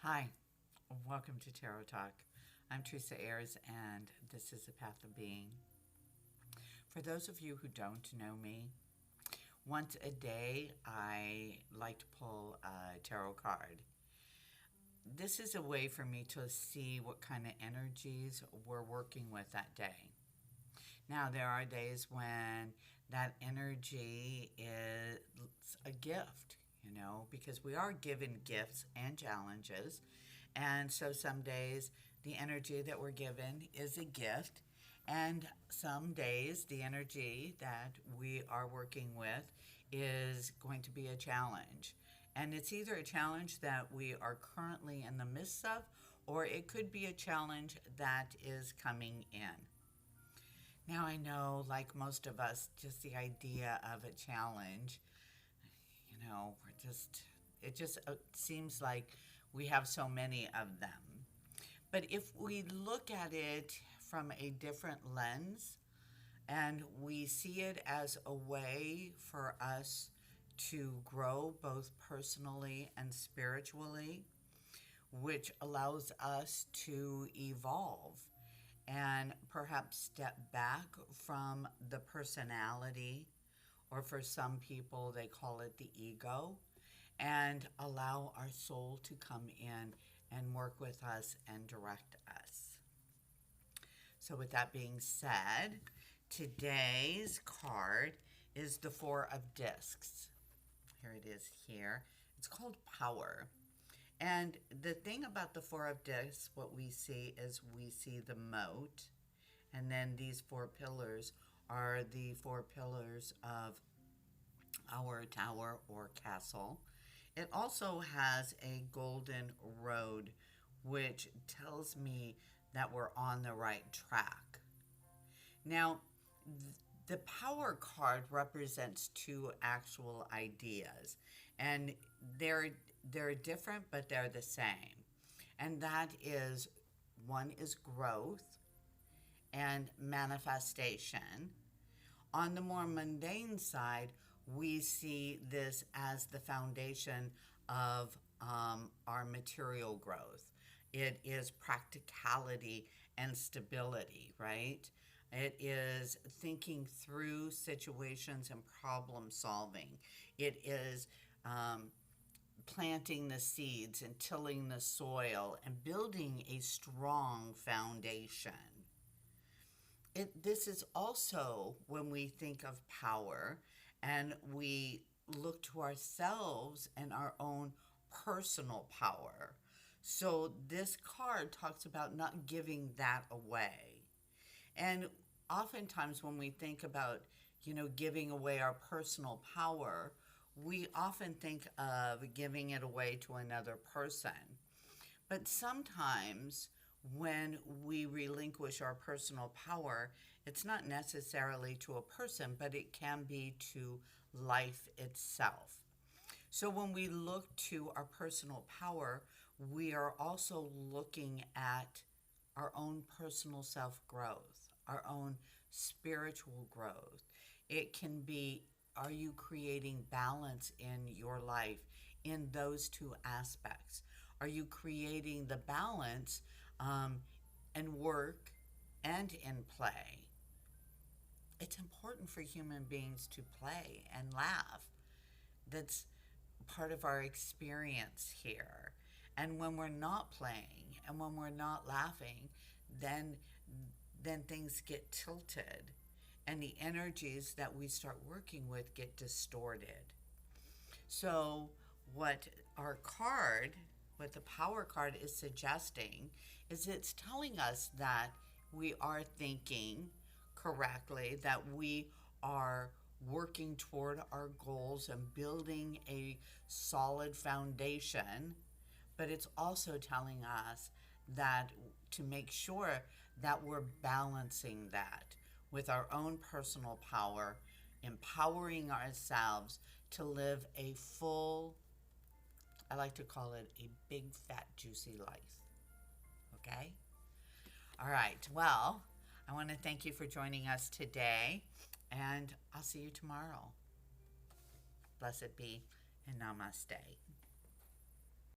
Hi, welcome to Tarot Talk. I'm Teresa Ayers, and this is The Path of Being. For those of you who don't know me, once a day I like to pull a tarot card. This is a way for me to see what kind of energies we're working with that day. Now, there are days when that energy is a gift, because we are given gifts and challenges. And so some days the energy that we're given is a gift, and some days the energy that we are working with is going to be a challenge. And it's either a challenge that we are currently in the midst of, or it could be a challenge that is coming in. Now, I know, like most of us, just the idea of a challenge, it just seems like we have so many of them. But if we look at it from a different lens and we see it as a way for us to grow both personally and spiritually, which allows us to evolve and perhaps step back from the personality, or for some people, they call it the ego, and allow our soul to come in and work with us and direct us. So, with that being said, today's card is the Four of Discs. Here it is here. It's called Power. And the thing about the Four of Discs, what we see is we see the moat, and then these four pillars are the four pillars of our tower or castle. It also has a golden road, which tells me that we're on the right track. Now, the power card represents two actual ideas, and they're different, but they're the same. And that is, one is growth and manifestation. On the more mundane side, we see this as the foundation of our material growth. It is practicality and stability, right? It is thinking through situations and problem solving. It is planting the seeds and tilling the soil and building a strong foundation. This is also when we think of power and we look to ourselves and our own personal power. So this card talks about not giving that away. And oftentimes when we think about, giving away our personal power, we often think of giving it away to another person. But sometimes when we relinquish our personal power, it's not necessarily to a person, but it can be to life itself. So when we look to our personal power, we are also looking at our own personal self-growth, our own spiritual growth. It can be, are you creating balance in your life in those two aspects? Are you creating the balance in work and in play? It's important for human beings to play and laugh. That's part of our experience here. And when we're not playing and when we're not laughing, then things get tilted and the energies that we start working with get distorted. So what what the power card is suggesting is it's telling us that we are thinking correctly, that we are working toward our goals and building a solid foundation, but it's also telling us that to make sure that we're balancing that with our own personal power, empowering ourselves to live a full, I like to call it a big, fat, juicy life. Okay? All right. Well, I want to thank you for joining us today, and I'll see you tomorrow. Blessed be, and namaste.